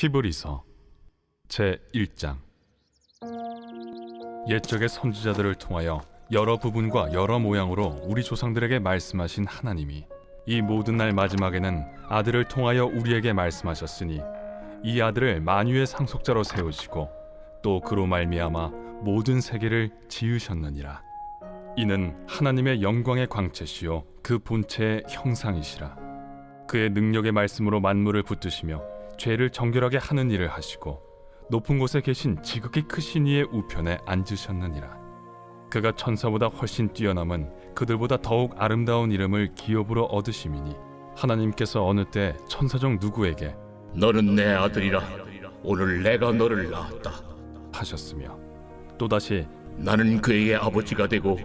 히브리서 제1장. 옛적의 선지자들을 통하여 여러 부분과 여러 모양으로 우리 조상들에게 말씀하신 하나님이 이 모든 날 마지막에는 아들을 통하여 우리에게 말씀하셨으니 이 아들을 만유의 상속자로 세우시고 또 그로 말미암아 모든 세계를 지으셨느니라. 이는 하나님의 영광의 광채시요 그 본체의 형상이시라. 그의 능력의 말씀으로 만물을 붙드시며 죄를 정결하게 하는 일을 하시고 높은 곳에 계신 지극히 크신 이의 우편에 앉으셨느니라. 그가 천사보다 훨씬 뛰어남은 그들보다 더욱 아름다운 이름을 기업으로 얻으심이니 하나님께서 어느 때 천사 중 누구에게 너는 내 아들이라 오늘 내가 너를 낳았다 하셨으며 또다시 나는 그에게 아버지가 되고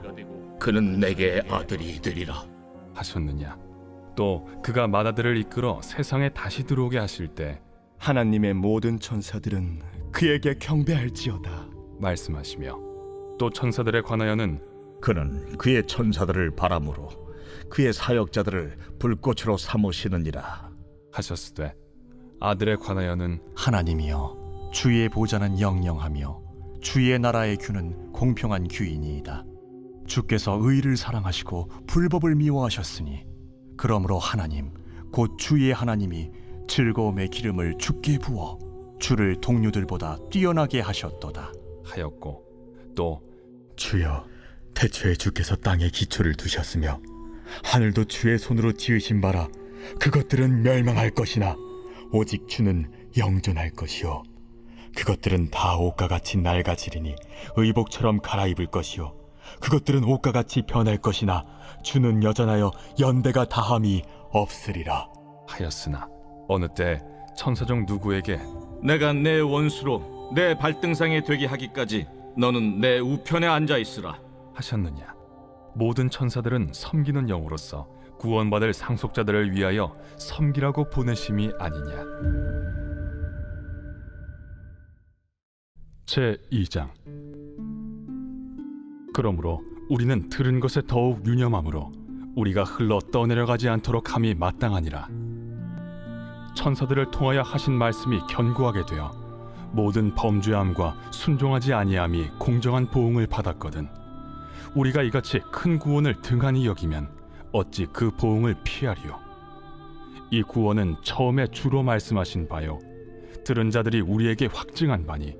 그는 내게 아들이 되리라 하셨느냐. 또 그가 맏아들을 이끌어 세상에 다시 들어오게 하실 때 하나님의 모든 천사들은 그에게 경배할지어다 말씀하시며 또 천사들에 관하여는 그는 그의 천사들을 바람으로 그의 사역자들을 불꽃으로 삼으시느니라 하셨으되 아들에 관하여는 하나님이여, 주의 보좌는 영영하며 주의 나라의 규는 공평한 규이니이다. 주께서 의를 사랑하시고 불법을 미워하셨으니 그러므로 하나님 곧 주의 하나님이 즐거움의 기름을 주께 부어 주를 동료들보다 뛰어나게 하셨도다 하였고 또 주여, 태초에 주께서 땅에 기초를 두셨으며 하늘도 주의 손으로 지으신 바라 그것들은 멸망할 것이나 오직 주는 영존할 것이요 그것들은 다 옷과 같이 낡아지리니 의복처럼 갈아입을 것이요 그것들은 옷과 같이 변할 것이나 주는 여전하여 연대가 다함이 없으리라 하였으나 어느 때 천사 중 누구에게 내가 내 원수로 내 발등상에 되게 하기까지 너는 내 우편에 앉아 있으라 하셨느냐. 모든 천사들은 섬기는 영으로서 구원받을 상속자들을 위하여 섬기라고 보내심이 아니냐. 제2장. 그러므로 우리는 들은 것에 더욱 유념함으로 우리가 흘러 떠내려가지 않도록 함이 마땅하니라. 천사들을 통하여 하신 말씀이 견고하게 되어 모든 범죄함과 순종하지 아니함이 공정한 보응을 받았거든 우리가 이같이 큰 구원을 등한히 여기면 어찌 그 보응을 피하리요. 이 구원은 처음에 주로 말씀하신 바요 들은 자들이 우리에게 확증한 바니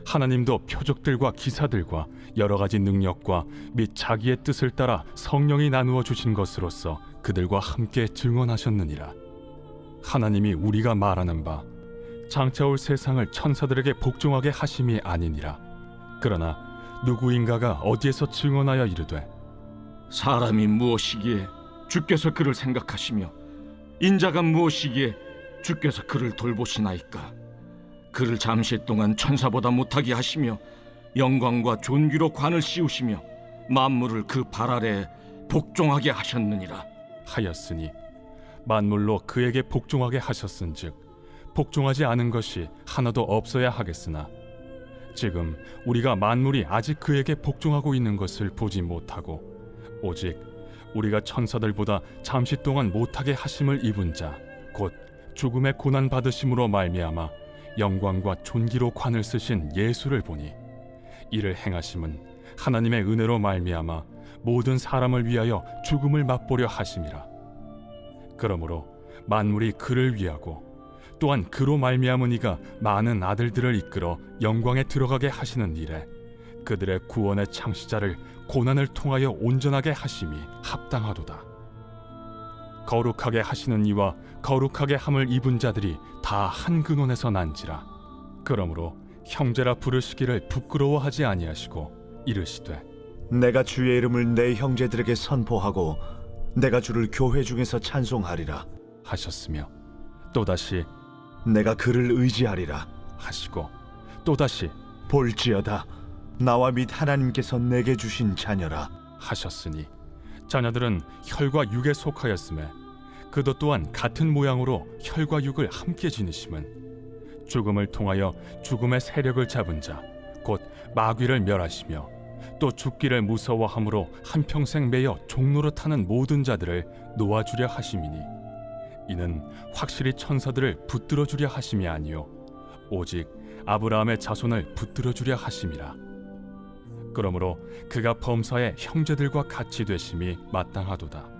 하나님도 표적들과 기사들과 여러 가지 능력과 및 자기의 뜻을 따라 성령이 나누어 주신 것으로서 그들과 함께 증언하셨느니라. 하나님이 우리가 말하는 바 장차 올 세상을 천사들에게 복종하게 하심이 아니니라. 그러나 누구인가가 어디에서 증언하여 이르되 사람이 무엇이기에 주께서 그를 생각하시며 인자가 무엇이기에 주께서 그를 돌보시나이까. 그를 잠시 동안 천사보다 못하게 하시며 영광과 존귀로 관을 씌우시며 만물을 그 발 아래에 복종하게 하셨느니라 하였으니 만물로 그에게 복종하게 하셨은즉 복종하지 않은 것이 하나도 없어야 하겠으나 지금 우리가 만물이 아직 그에게 복종하고 있는 것을 보지 못하고 오직 우리가 천사들보다 잠시 동안 못하게 하심을 입은 자 곧 죽음의 고난 받으심으로 말미암아 영광과 존귀로 관을 쓰신 예수를 보니 이를 행하심은 하나님의 은혜로 말미암아 모든 사람을 위하여 죽음을 맛보려 하심이라. 그러므로 만물이 그를 위하고 또한 그로 말미암은 이가 많은 아들들을 이끌어 영광에 들어가게 하시는 일에 그들의 구원의 창시자를 고난을 통하여 온전하게 하심이 합당하도다. 거룩하게 하시는 이와 거룩하게 함을 입은 자들이 다 한 근원에서 난지라. 그러므로 형제라 부르시기를 부끄러워하지 아니하시고 이르시되 내가 주의 이름을 내 형제들에게 선포하고 내가 주를 교회 중에서 찬송하리라 하셨으며 또다시 내가 그를 의지하리라 하시고 또다시 볼지어다 나와 및 하나님께서 내게 주신 자녀라 하셨으니 자녀들은 혈과 육에 속하였음에 그도 또한 같은 모양으로 혈과 육을 함께 지니심은 죽음을 통하여 죽음의 세력을 잡은 자 곧 마귀를 멸하시며 또 죽기를 무서워함으로 한평생 매여 종로로 타는 모든 자들을 놓아주려 하심이니 이는 확실히 천사들을 붙들어 주려 하심이 아니요 오직 아브라함의 자손을 붙들어 주려 하심이라. 그러므로 그가 범사의 형제들과 같이 되심이 마땅하도다.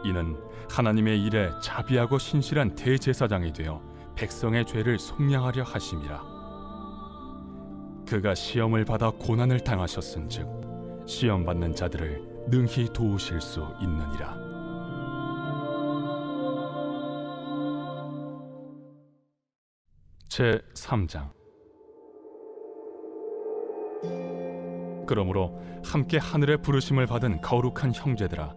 이는 하나님의 일에 자비하고 신실한 대제사장이 되어 백성의 죄를 속량하려 하심이라. 그가 시험을 받아 고난을 당하셨은즉 시험 받는 자들을 능히 도우실 수 있느니라. 제 3장. 그러므로 함께 하늘의 부르심을 받은 거룩한 형제들아,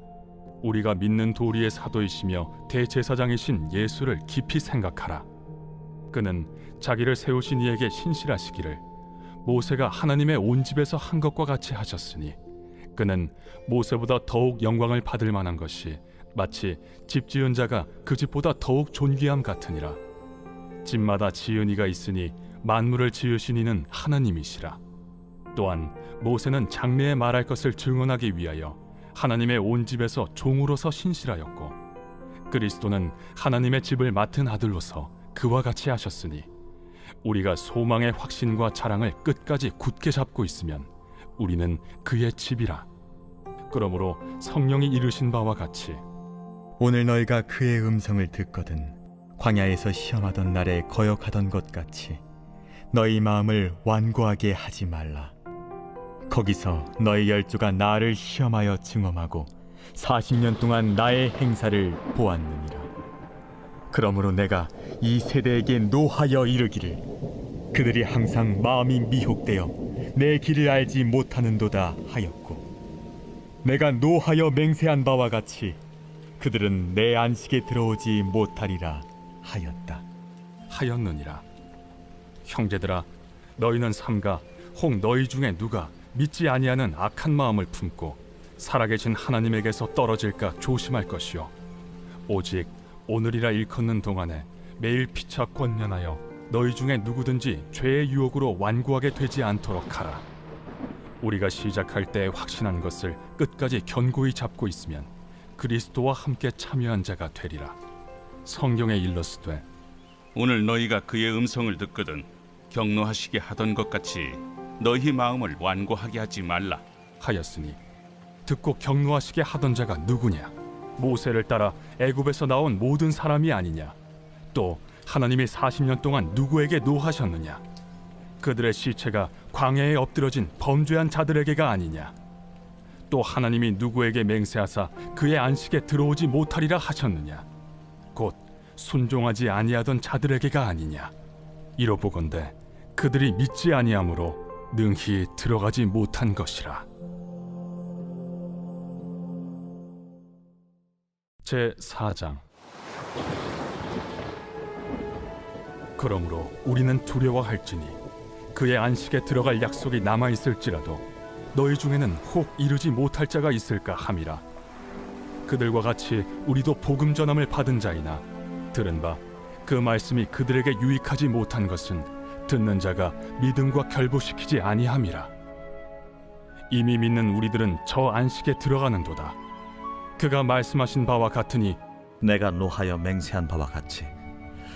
우리가 믿는 도리의 사도이시며 대제사장이신 예수를 깊이 생각하라. 그는 자기를 세우신 이에게 신실하시기를 모세가 하나님의 온 집에서 한 것과 같이 하셨으니, 그는 모세보다 더욱 영광을 받을 만한 것이 마치 집 지은 자가 그 집보다 더욱 존귀함 같으니라. 집마다 지은 이가 있으니 만물을 지으신 이는 하나님이시라. 또한 모세는 장래에 말할 것을 증언하기 위하여 하나님의 온 집에서 종으로서 신실하였고, 그리스도는 하나님의 집을 맡은 아들로서 그와 같이 하셨으니, 우리가 소망의 확신과 자랑을 끝까지 굳게 잡고 있으면 우리는 그의 집이라. 그러므로 성령이 이르신 바와 같이 오늘 너희가 그의 음성을 듣거든 광야에서 시험하던 날에 거역하던 것 같이 너희 마음을 완고하게 하지 말라. 거기서 너희 열조가 나를 시험하여 증험하고 40년 동안 나의 행사를 보았느니라. 그러므로 내가 이 세대에게 노하여 이르기를 그들이 항상 마음이 미혹되어 내 길을 알지 못하는도다 하였고, 내가 노하여 맹세한 바와 같이 그들은 내 안식에 들어오지 못하리라 하였다. 하였느니라. 형제들아, 너희는 삼가 혹 너희 중에 누가 믿지 아니하는 악한 마음을 품고 살아계신 하나님에게서 떨어질까 조심할 것이요, 오직 오늘이라 일컫는 동안에 매일 피차 권면하여 너희 중에 누구든지 죄의 유혹으로 완고하게 되지 않도록 하라. 우리가 시작할 때 확신한 것을 끝까지 견고히 잡고 있으면 그리스도와 함께 참여한 자가 되리라. 성경에 일렀으되 오늘 너희가 그의 음성을 듣거든 격노하시게 하던 것 같이 너희 마음을 완고하게 하지 말라 하였으니, 듣고 격노하시게 하던 자가 누구냐? 모세를 따라 애굽에서 나온 모든 사람이 아니냐? 또 하나님이 40년 동안 누구에게 노하셨느냐? 그들의 시체가 광야에 엎드러진 범죄한 자들에게가 아니냐? 또 하나님이 누구에게 맹세하사 그의 안식에 들어오지 못하리라 하셨느냐? 곧 순종하지 아니하던 자들에게가 아니냐? 이로보건대 그들이 믿지 아니하므로 능히 들어가지 못한 것이라. 제 4장. 그러므로 우리는 두려워할지니 그의 안식에 들어갈 약속이 남아 있을지라도 너희 중에는 혹 이루지 못할 자가 있을까 함이라. 그들과 같이 우리도 복음 전함을 받은 자이나 들은 바 그 말씀이 그들에게 유익하지 못한 것은 듣는 자가 믿음과 결부시키지 아니함이라. 이미 믿는 우리들은 저 안식에 들어가는도다. 그가 말씀하신 바와 같으니 내가 노하여 맹세한 바와 같이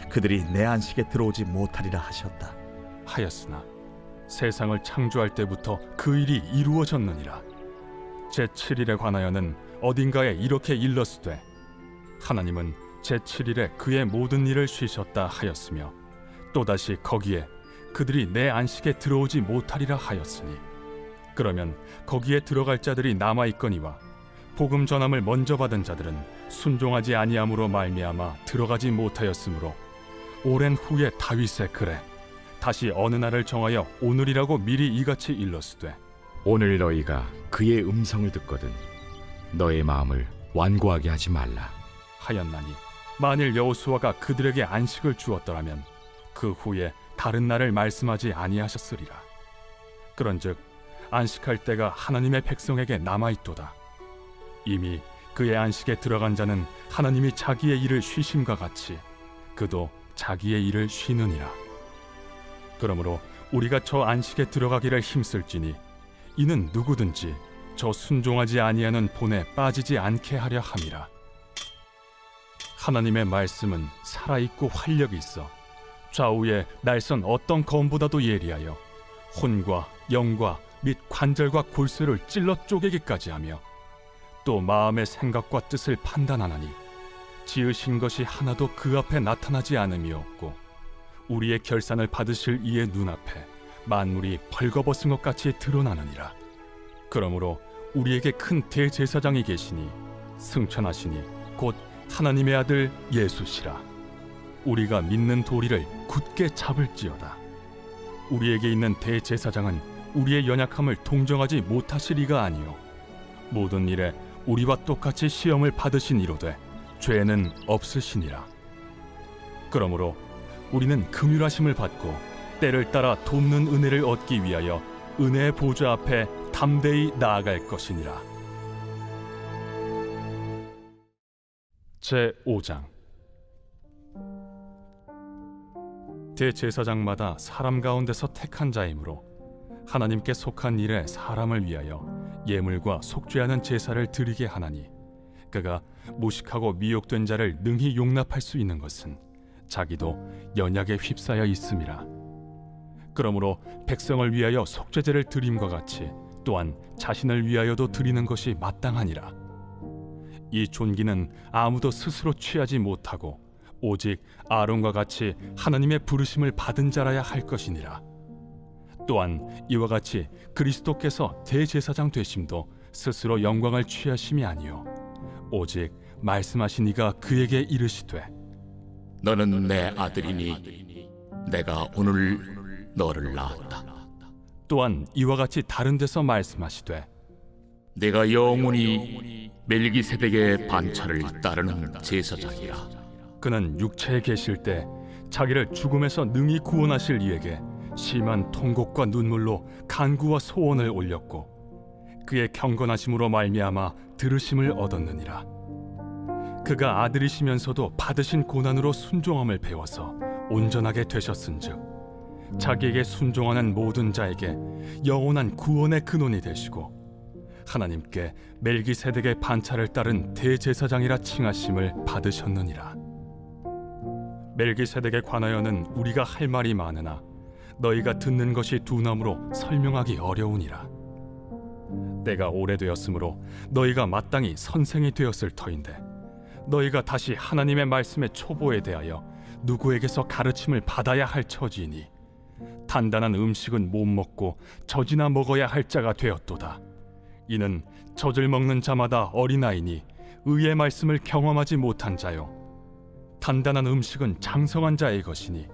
그들이 내 안식에 들어오지 못하리라 하셨다 하였으나 세상을 창조할 때부터 그 일이 이루어졌느니라. 제7일에 관하여는 어딘가에 이렇게 일렀으되 하나님은 제7일에 그의 모든 일을 쉬셨다 하였으며, 또다시 거기에 그들이 내 안식에 들어오지 못하리라 하였으니, 그러면 거기에 들어갈 자들이 남아있거니와 복음 전함을 먼저 받은 자들은 순종하지 아니함으로 말미암아 들어가지 못하였으므로 오랜 후에 다윗의 글에 다시 어느 날을 정하여 오늘이라고 미리 이같이 일렀으되 오늘 너희가 그의 음성을 듣거든 너의 마음을 완고하게 하지 말라 하였나니, 만일 여호수아가 그들에게 안식을 주었더라면 그 후에 다른 날을 말씀하지 아니하셨으리라. 그런즉 안식할 때가 하나님의 백성에게 남아있도다. 이미 그의 안식에 들어간 자는 하나님이 자기의 일을 쉬심과 같이 그도 자기의 일을 쉬느니라. 그러므로 우리가 저 안식에 들어가기를 힘쓸지니 이는 누구든지 저 순종하지 아니하는 본에 빠지지 않게 하려 함이라. 하나님의 말씀은 살아있고 활력이 있어 좌우에 날선 어떤 검보다도 예리하여 혼과 영과 및 관절과 골수를 찔러 쪼개기까지 하며 또 마음의 생각과 뜻을 판단하나니 지으신 것이 하나도 그 앞에 나타나지 않음이 없고 우리의 결산을 받으실 이의 눈앞에 만물이 벌거벗은 것 같이 드러나느니라. 그러므로 우리에게 큰 대제사장이 계시니 승천하시니 곧 하나님의 아들 예수시라. 우리가 믿는 도리를 굳게 잡을지어다. 우리에게 있는 대제사장은 우리의 연약함을 동정하지 못하시리가 아니요 모든 일에 우리와 똑같이 시험을 받으신 이로되 죄는 없으시니라. 그러므로 우리는 긍휼하심을 받고 때를 따라 돕는 은혜를 얻기 위하여 은혜의 보좌 앞에 담대히 나아갈 것이니라. 제5장. 대제사장마다 사람 가운데서 택한 자이므로 하나님께 속한 일에 사람을 위하여 예물과 속죄하는 제사를 드리게 하나니 그가 무식하고 미혹된 자를 능히 용납할 수 있는 것은 자기도 연약에 휩싸여 있음이라. 그러므로 백성을 위하여 속죄제를 드림과 같이 또한 자신을 위하여도 드리는 것이 마땅하니라. 이 존귀는 아무도 스스로 취하지 못하고 오직 아론과 같이 하나님의 부르심을 받은 자라야 할 것이니라. 또한 이와 같이 그리스도께서 대제사장 되심도 스스로 영광을 취하심이 아니요 오직 말씀하신 이가 그에게 이르시되 너는 내 아들이니 내가 오늘 너를 낳았다. 또한 이와 같이 다른 데서 말씀하시되 내가 영원히 멜기세덱의 반차를 따르는 제사장이라. 그는 육체에 계실 때 자기를 죽음에서 능히 구원하실 이에게 심한 통곡과 눈물로 간구와 소원을 올렸고 그의 경건하심으로 말미암아 들으심을 얻었느니라. 그가 아들이시면서도 받으신 고난으로 순종함을 배워서 온전하게 되셨은즉 자기에게 순종하는 모든 자에게 영원한 구원의 근원이 되시고 하나님께 멜기세덱의 반차를 따른 대제사장이라 칭하심을 받으셨느니라. 멜기세덱에 관하여는 우리가 할 말이 많으나 너희가 듣는 것이 두나무로 설명하기 어려우니라. 때가 오래되었으므로 너희가 마땅히 선생이 되었을 터인데 너희가 다시 하나님의 말씀의 초보에 대하여 누구에게서 가르침을 받아야 할 처지이니 단단한 음식은 못 먹고 젖이나 먹어야 할 자가 되었도다. 이는 젖을 먹는 자마다 어린아이니 의의 말씀을 경험하지 못한 자요 단단한 음식은 장성한 자의 것이니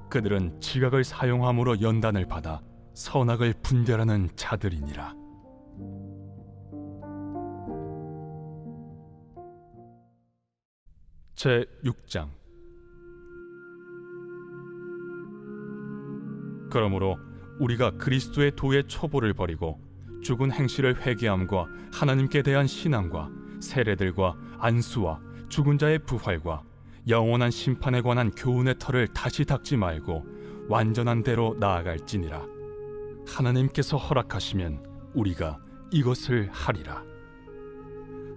그들은 지각을 사용함으로 연단을 받아 선악을 분별하는 자들이니라. 제6장. 그러므로 우리가 그리스도의 도의 초보를 버리고 죽은 행실을 회개함과 하나님께 대한 신앙과 세례들과 안수와 죽은 자의 부활과 영원한 심판에 관한 교훈의 털을 다시 닦지 말고 완전한 대로 나아갈지니라. 하나님께서 허락하시면 우리가 이것을 하리라.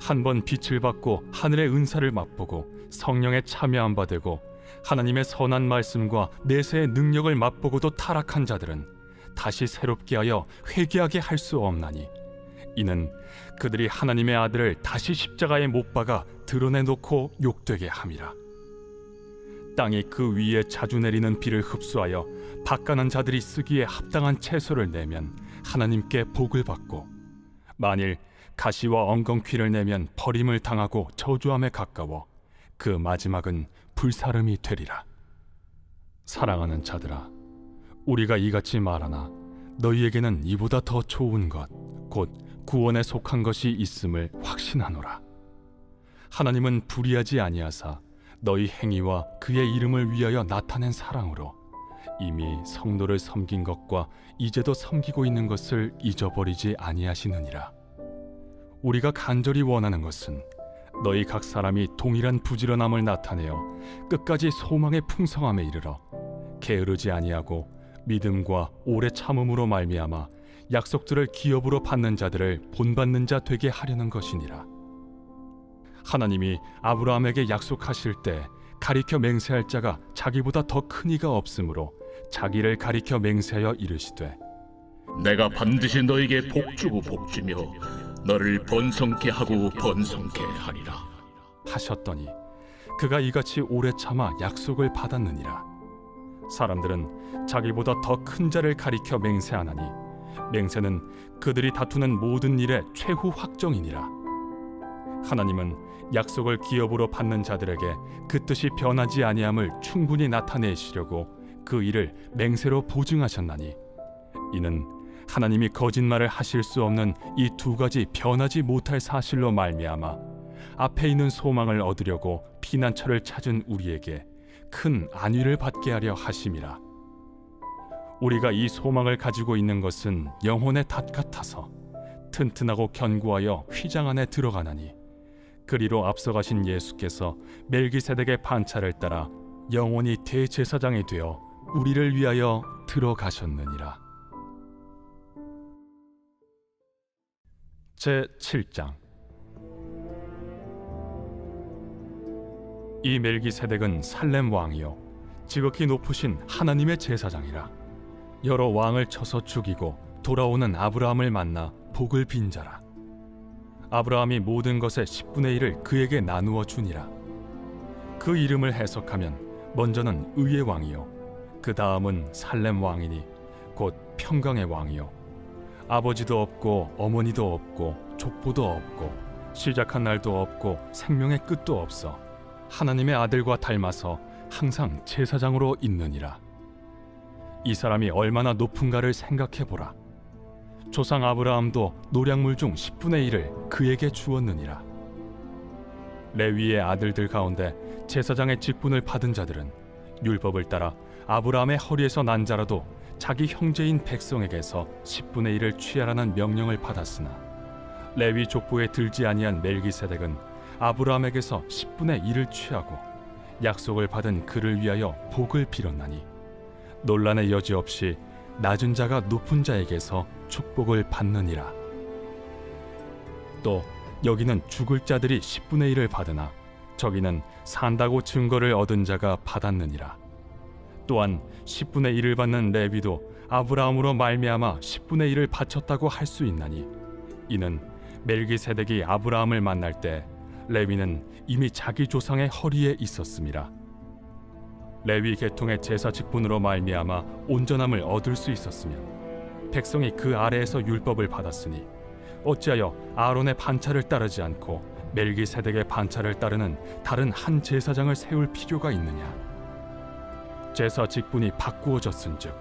한번 빛을 받고 하늘의 은사를 맛보고 성령에 참여한 바 되고 하나님의 선한 말씀과 내세의 능력을 맛보고도 타락한 자들은 다시 새롭게 하여 회개하게 할 수 없나니 이는 그들이 하나님의 아들을 다시 십자가에 못 박아 드러내놓고 욕되게 함이라. 땅이 그 위에 자주 내리는 비를 흡수하여 밭가는 자들이 쓰기에 합당한 채소를 내면 하나님께 복을 받고 만일 가시와 엉겅퀴를 내면 버림을 당하고 저주함에 가까워 그 마지막은 불사름이 되리라. 사랑하는 자들아, 우리가 이같이 말하나 너희에게는 이보다 더 좋은 것 곧 구원에 속한 것이 있음을 확신하노라. 하나님은 불의하지 아니하사 너희 행위와 그의 이름을 위하여 나타낸 사랑으로 이미 성도를 섬긴 것과 이제도 섬기고 있는 것을 잊어버리지 아니하시느니라. 우리가 간절히 원하는 것은 너희 각 사람이 동일한 부지런함을 나타내어 끝까지 소망의 풍성함에 이르러 게으르지 아니하고 믿음과 오래 참음으로 말미암아 약속들을 기업으로 받는 자들을 본받는 자 되게 하려는 것이니라. 하나님이 아브라함에게 약속하실 때 가리켜 맹세할 자가 자기보다 더 큰 이가 없으므로 자기를 가리켜 맹세하여 이르시되 내가 반드시 너에게 복주고 복주며 너를 번성케 하고 번성케 하리라. 하셨더니 그가 이같이 오래 참아 약속을 받았느니라. 사람들은 자기보다 더 큰 자를 가리켜 맹세하나니 맹세는 그들이 다투는 모든 일의 최후 확정이니라. 하나님은 약속을 기업으로 받는 자들에게 그 뜻이 변하지 아니함을 충분히 나타내시려고 그 일을 맹세로 보증하셨나니 이는 하나님이 거짓말을 하실 수 없는 이 두 가지 변하지 못할 사실로 말미암아 앞에 있는 소망을 얻으려고 피난처를 찾은 우리에게 큰 안위를 받게 하려 하심이라. 우리가 이 소망을 가지고 있는 것은 영혼의 닷 같아서 튼튼하고 견고하여 휘장 안에 들어가나니 그리로 앞서가신 예수께서 멜기세덱의 판차를 따라 영원히 대제사장이 되어 우리를 위하여 들어가셨느니라. 제7장. 이 멜기세덱은 살렘 왕이요 지극히 높으신 하나님의 제사장이라. 여러 왕을 쳐서 죽이고 돌아오는 아브라함을 만나 복을 빈 자라. 아브라함이 모든 것의 10분의 1을 그에게 나누어 주니라. 그 이름을 해석하면 먼저는 의의 왕이요 그 다음은 살렘 왕이니 곧 평강의 왕이요 아버지도 없고 어머니도 없고 족보도 없고 시작한 날도 없고 생명의 끝도 없어 하나님의 아들과 닮아서 항상 제사장으로 있느니라. 이 사람이 얼마나 높은가를 생각해보라. 조상 아브라함도 노량물 중 10분의 1을 그에게 주었느니라. 레위의 아들들 가운데 제사장의 직분을 받은 자들은 율법을 따라 아브라함의 허리에서 난 자라도 자기 형제인 백성에게서 10분의 1을 취하라는 명령을 받았으나 레위 족보에 들지 아니한 멜기세덱은 아브라함에게서 10분의 1을 취하고 약속을 받은 그를 위하여 복을 빌었나니 논란의 여지 없이 낮은 자가 높은 자에게서 축복을 받느니라. 또 여기는 죽을 자들이 10분의 1을 받으나 저기는 산다고 증거를 얻은 자가 받았느니라. 또한 10분의 1을 받는 레위도 아브라함으로 말미암아 10분의 1을 바쳤다고 할 수 있나니 이는 멜기세덱이 아브라함을 만날 때 레위는 이미 자기 조상의 허리에 있었음이라. 레위 계통의 제사 직분으로 말미암아 온전함을 얻을 수 있었으면 백성이 그 아래에서 율법을 받았으니 어찌하여 아론의 반차를 따르지 않고 멜기세덱의 반차를 따르는 다른 한 제사장을 세울 필요가 있느냐. 제사 직분이 바꾸어졌은즉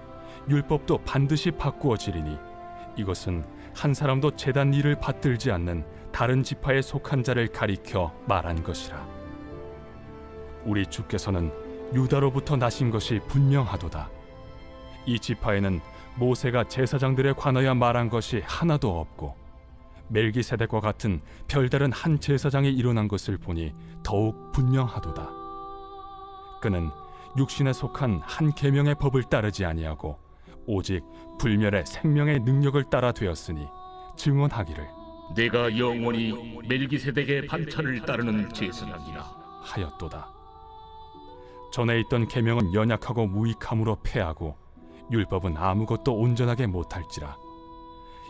율법도 반드시 바꾸어지리니 이것은 한 사람도 제단 일을 받들지 않는 다른 지파에 속한 자를 가리켜 말한 것이라. 우리 주께서는 유다로부터 나신 것이 분명하도다. 이 지파에는 모세가 제사장들에 관하여 말한 것이 하나도 없고 멜기세덱과 같은 별다른 한 제사장이 일어난 것을 보니 더욱 분명하도다. 그는 육신에 속한 한 계명의 법을 따르지 아니하고 오직 불멸의 생명의 능력을 따라 되었으니 증언하기를 내가 영원히 멜기세덱의 반차를 따르는 제사장이라 하였도다. 전에 있던 계명은 연약하고 무익함으로 패하고 율법은 아무것도 온전하게 못할지라.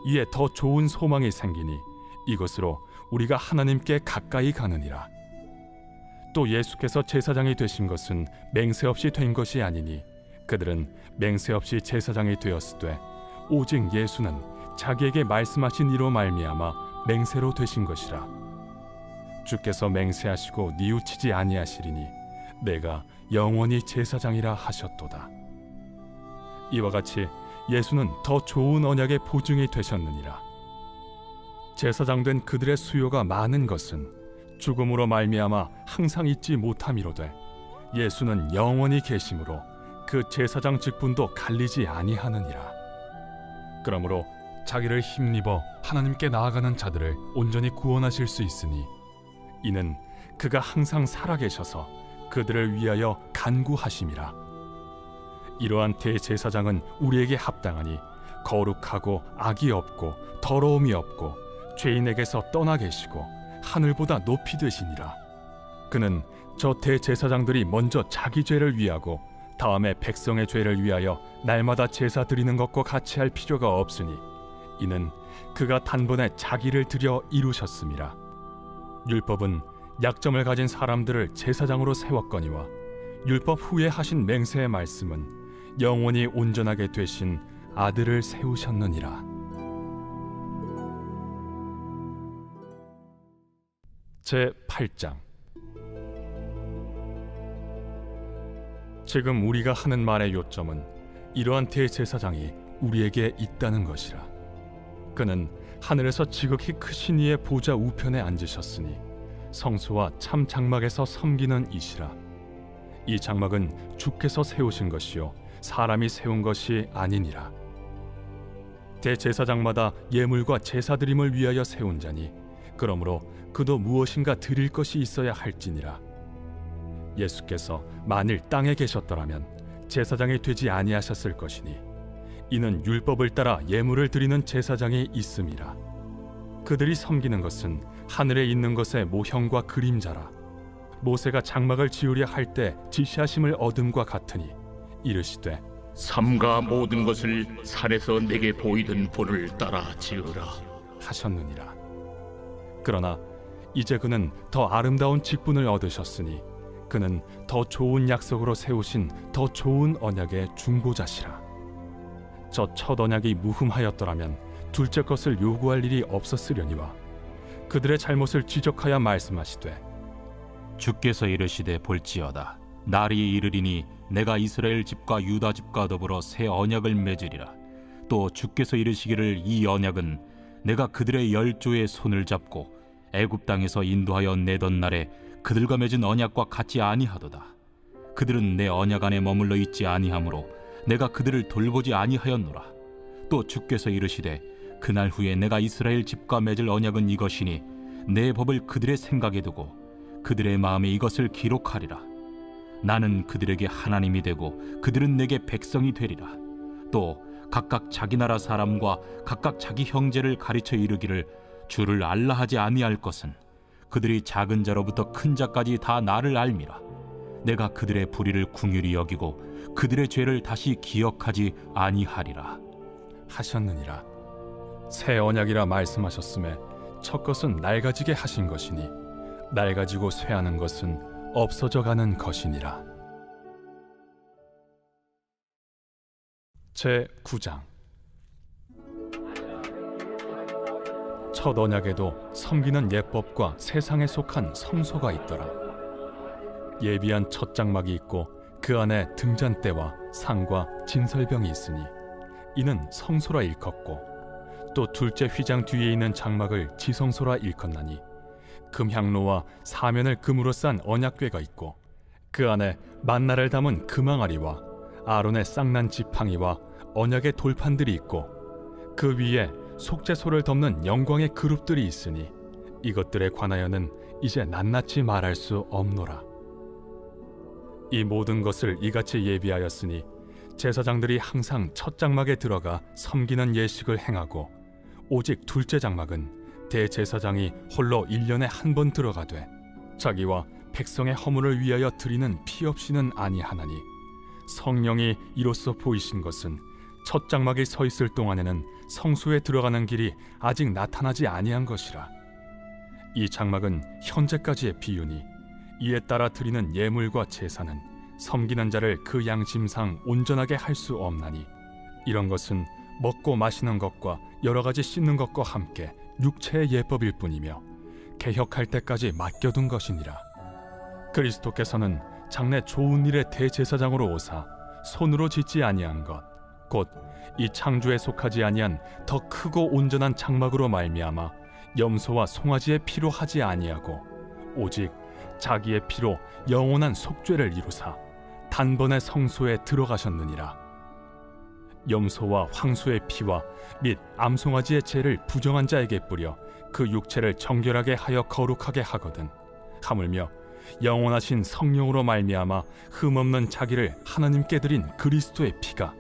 이에 더 좋은 소망이 생기니 이것으로 우리가 하나님께 가까이 가느니라. 또 예수께서 제사장이 되신 것은 맹세 없이 된 것이 아니니 그들은 맹세 없이 제사장이 되었으되 오직 예수는 자기에게 말씀하신 이로 말미암아 맹세로 되신 것이라. 주께서 맹세하시고 뉘우치지 아니하시리니 내가 영원히 제사장이라 하셨도다. 이와 같이 예수는 더 좋은 언약의 보증이 되셨느니라. 제사장 된 그들의 수요가 많은 것은 죽음으로 말미암아 항상 잊지 못함이로되 예수는 영원히 계심으로 그 제사장 직분도 갈리지 아니하느니라. 그러므로 자기를 힘입어 하나님께 나아가는 자들을 온전히 구원하실 수 있으니 이는 그가 항상 살아계셔서 그들을 위하여 간구하심이라. 이러한 대제사장은 우리에게 합당하니 거룩하고 악이 없고 더러움이 없고 죄인에게서 떠나 계시고 하늘보다 높이 되시니라. 그는 저 대제사장들이 먼저 자기 죄를 위하고 다음에 백성의 죄를 위하여 날마다 제사 드리는 것과 같이 할 필요가 없으니 이는 그가 단번에 자기를 드려 이루셨음이라. 율법은 약점을 가진 사람들을 제사장으로 세웠거니와 율법 후에 하신 맹세의 말씀은 영원히 온전하게 되신 아들을 세우셨느니라. 제 8장. 지금 우리가 하는 말의 요점은 이러한 대제사장이 우리에게 있다는 것이라. 그는 하늘에서 지극히 크신 이의 보좌 우편에 앉으셨으니 성소와 참 장막에서 섬기는 이시라. 이 장막은 주께서 세우신 것이요 사람이 세운 것이 아니니라. 대제사장마다 예물과 제사드림을 위하여 세운 자니 그러므로 그도 무엇인가 드릴 것이 있어야 할지니라. 예수께서 만일 땅에 계셨더라면 제사장이 되지 아니하셨을 것이니 이는 율법을 따라 예물을 드리는 제사장이 있음이라. 그들이 섬기는 것은 하늘에 있는 것의 모형과 그림자라. 모세가 장막을 지으려 할 때 지시하심을 얻음과 같으니 이르시되 삼가 모든 것을 산에서 내게 보이던 본을 따라 지으라 하셨느니라. 그러나 이제 그는 더 아름다운 직분을 얻으셨으니 그는 더 좋은 약속으로 세우신 더 좋은 언약의 중보자시라. 저 첫 언약이 무흠하였더라면 둘째 것을 요구할 일이 없었으려니와 그들의 잘못을 지적하여 말씀하시되 주께서 이르시되 볼지어다 날이 이르리니 내가 이스라엘 집과 유다 집과 더불어 새 언약을 맺으리라. 또 주께서 이르시기를 이 언약은 내가 그들의 열조의 손을 잡고 애굽 땅에서 인도하여 내던 날에 그들과 맺은 언약과 같지 아니하도다. 그들은 내 언약 안에 머물러 있지 아니하므로 내가 그들을 돌보지 아니하였노라. 또 주께서 이르시되 그날 후에 내가 이스라엘 집과 맺을 언약은 이것이니 내 법을 그들의 생각에 두고 그들의 마음에 이것을 기록하리라. 나는 그들에게 하나님이 되고 그들은 내게 백성이 되리라. 또 각각 자기 나라 사람과 각각 자기 형제를 가르쳐 이르기를 주를 알라 하지 아니할 것은 그들이 작은 자로부터 큰 자까지 다 나를 알미라. 내가 그들의 불의를 궁휼히 여기고 그들의 죄를 다시 기억하지 아니하리라 하셨느니라. 새 언약이라 말씀하셨음에 첫 것은 낡아지게 하신 것이니 낡아지고 쇠하는 것은 없어져 가는 것이니라. 제 9장. 첫 언약에도 섬기는 예법과 세상에 속한 성소가 있더라. 예비한 첫 장막이 있고 그 안에 등잔대와 상과 진설병이 있으니 이는 성소라 일컫고 또 둘째 휘장 뒤에 있는 장막을 지성소라 일컫나니 금향로와 사면을 금으로 싼 언약궤가 있고 그 안에 만나를 담은 금항아리와 아론의 쌍난 지팡이와 언약의 돌판들이 있고 그 위에 속죄소를 덮는 영광의 그룹들이 있으니 이것들에 관하여는 이제 낱낱이 말할 수 없노라. 이 모든 것을 이같이 예비하였으니 제사장들이 항상 첫 장막에 들어가 섬기는 예식을 행하고 오직 둘째 장막은 대제사장이 홀로 1년에 한 번 들어가되 자기와 백성의 허물을 위하여 드리는 피 없이는 아니하나니 성령이 이로써 보이신 것은 첫 장막에 서 있을 동안에는 성소에 들어가는 길이 아직 나타나지 아니한 것이라. 이 장막은 현재까지의 비유니 이에 따라 드리는 예물과 제사는 섬기는 자를 그 양심상 온전하게 할 수 없나니 이런 것은 먹고 마시는 것과 여러 가지 씻는 것과 함께 육체의 예법일 뿐이며 개혁할 때까지 맡겨둔 것이니라. 그리스도께서는 장래 좋은 일의 대제사장으로 오사 손으로 짓지 아니한 것 곧 이 창조에 속하지 아니한 더 크고 온전한 장막으로 말미암아 염소와 송아지의 피로 하지 아니하고 오직 자기의 피로 영원한 속죄를 이루사 단번에 성소에 들어가셨느니라. 염소와 황소의 피와 및 암송아지의 죄를 부정한 자에게 뿌려 그 육체를 정결하게 하여 거룩하게 하거든 하물며 영원하신 성령으로 말미암아 흠없는 자기를 하나님께 드린 그리스도의 피가